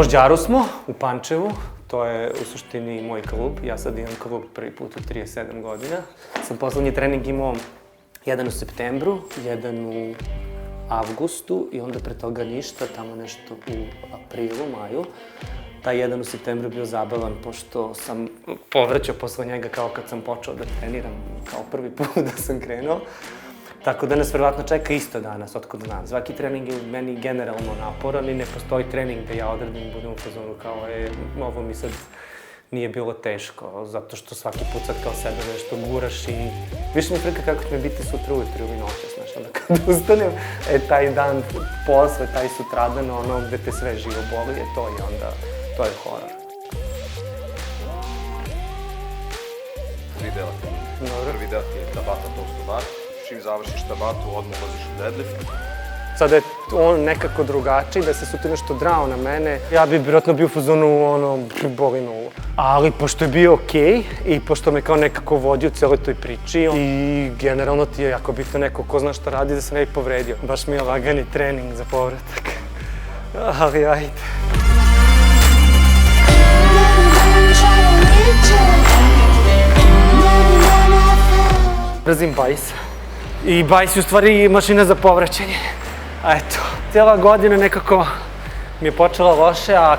Gvožđaru smo, u Pančevu. To je u suštini moj klub. Ja sad imam klub prvi put u 37 godina. Sam poslednji trening imao jedan u septembru, jedan u avgustu i onda pre toga ništa, tamo nešto u aprilu, maju. Taj jedan u septembru je bio zabavan, pošto sam povraćao posle njega kao kad sam počeo da treniram, kao prvi put da sam krenuo. Tako da nas verovatno čeka isto danas, otkud znam. Svaki trening je meni generalno naporan i ne postoji trening da ja odradim i budem u fazonu kao ovo mi sad nije bilo teško, zato što svaki put sad kao sebe nešto guraš i više mi frka kako će mi biti sutra ujutru ili noćas, znaš, onda kad ustanem, taj dan posle, taj sutradan, ono gde te sve živo boli, to i onda, to je horor. 3 dela. Prvi deo ti je tabata toast bar. Čim završiš tabatu, odmah ulaziš u deadlift. Sada je on nekako drugačiji, da se sutra nešto drao na mene, ja bi vjerojatno bio u fazonu, boli me ovo. Ali pošto je bio okej i pošto me kao nekako vodio u celoj toj priči i generalno ti je jako bitno neko ko zna šta radi da se ne bi povredio. Baš mi je lagani trening za povratak. Ali ajde. Brzim bajs. I bajs je u stvari mašina za povraćanje. A eto, cijela godina nekako mi je počela loše, a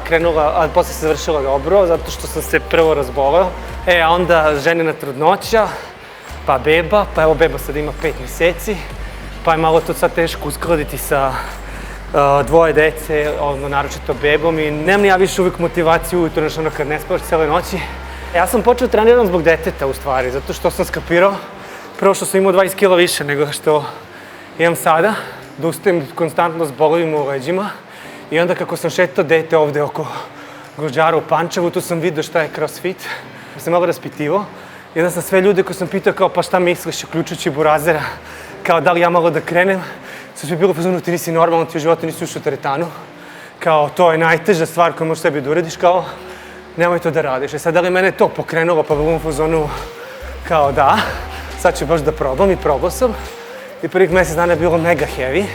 posle se završila dobro, zato što sam se prvo razboleo. A onda ženina trudnoća, pa beba, pa evo beba sad ima 5 meseci, pa je malo to sad teško uskladiti sa 2 dece, naročito bebom i nemam ja više uvijek motivaciju ujutro, znaš ono kad ne spavaš cijele noći. Ja sam počeo treniram zbog deteta u stvari, zato što sam skapirao prvo što sam imao 20 kila više nego što imam sada, da ustajem konstantno s bolovima u leđima i onda kako sam šetao dete ovde oko Gvožđara u Pančevu, tu sam vidio šta je crossfit, pa sam malo raspitivao i onda sam sve ljude koji sam pitao kao pa šta misliš, uključujući burazera, kao da li ja malo da krenem, sve mi je bilo fazonu ti nisi normalno, ti u životu nisi ušao u teretanu, kao to je najteža stvar koju možeš sebi da uradiš, kao nemoj to da radiš. Sad da li mene to pokrenulo pa bilo u fazonu kao da, sad ću baš da probam i probao sam. I prvih mesec dana je bilo mega heavy,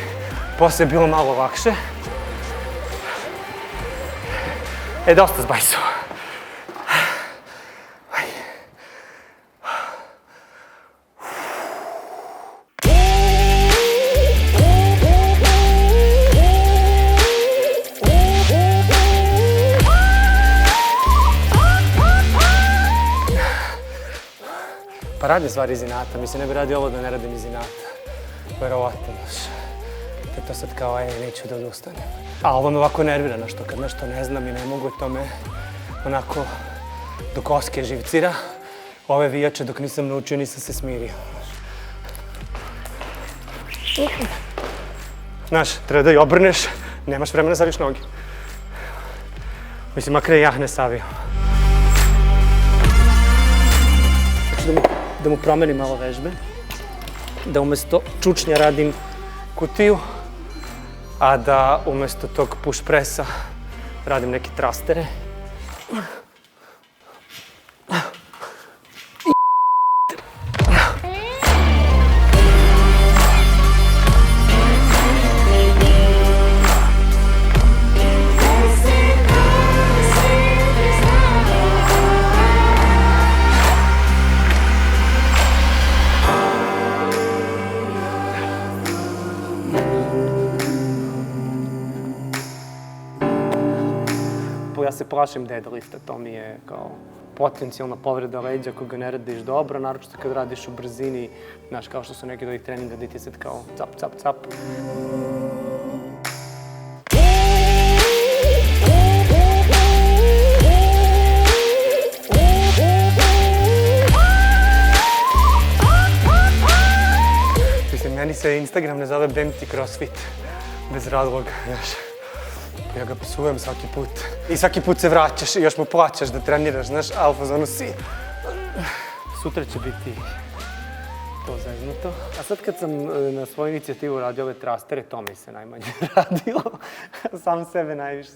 posle je bilo malo lakše. Dosta s bajsom. Pa radim stvari iz inata, mislim ne bi radio ovo da ne radim iz inata. Verovatno, znaš, te to sad kao, neću da odustanem. A ovo me ovako nervira, znaš, kad nešto ne znam i ne mogu, to me onako do koske živcira. Ove vijače dok nisam naučio, nisam se smirio. Znaš, treba da i obrneš, nemaš vremena da staviš noge. Mislim, makar je jah ne stavio. Hoću da mu promenim malo vežbe. Da umesto čučnja radim kutiju, a da umesto tog push pressa radim neke trastere. Ja se plašim deadlifta, to mi je kao potencijalna povreda leđa ako ga ne radiš dobro, naročito kad radiš u brzini, znaš, kao što su neki od ovih treninga gde ti sad kao cap, cap, cap. Mislim, meni se Instagram ne zove Bempty CrossFit, bez razloga, znaš. Ja ga psujem svaki put. I svaki put se vraćaš i još mu plaćaš da treniraš, znaš, a u fazonu si. Sutra će biti to zeznuto. A sad kad sam na svoju inicijativu radio ove trastere, to mi se najmanje radilo. Sam sebe najviše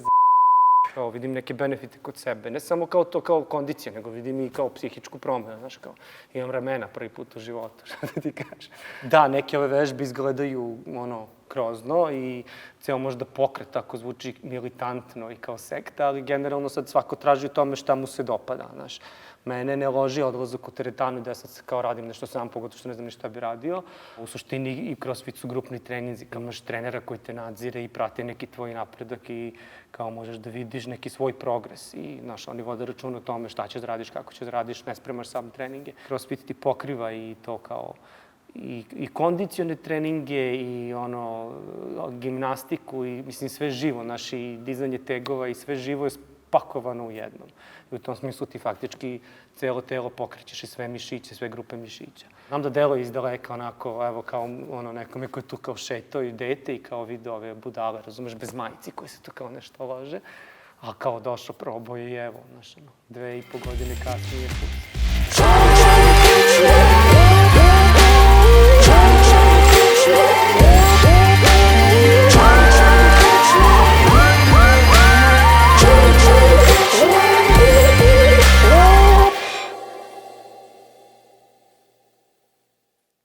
kao vidim neke benefite kod sebe. Ne samo kao to kao kondicija, nego vidim i kao psihičku promenu, znaš, kao imam ramena prvi put u životu, šta da ti kažeš. Da, neke ove vežbe izgledaju, grozno i ceo možda pokret tako zvuči militantno i kao sekta, ali generalno sad svako traži u tome šta mu se dopada, znaš. Mene ne loži odlazak u teretanu da sad kao radim nešto sam, pogotovo što ne znam ni šta bi radio. U suštini i CrossFit su grupni treninzi, kao imaš trenera koji te nadzire i prati neki tvoj napredak i kao možeš da vidiš neki svoj progres i, znaš, oni vode računa o tome šta ćeš da radiš, kako ćeš da radiš, ne spremaš sam treninge. CrossFit ti pokriva i to kao i kondicione treninge i ono, gimnastiku i mislim sve živo, znaš, i dizanje tegova i sve živo je spakovano u jednom. I u tom smislu ti faktički celo telo pokrećeš i sve mišiće, sve grupe mišića. Znam da delo izdaleka onako, evo kao ono nekome koji tu kao šetao i dete i kao vide ove budale, razumeš, bez majici koji se tu kao nešto lože, a kao došao, probao i evo, znaš, 2,5 godine kasnije.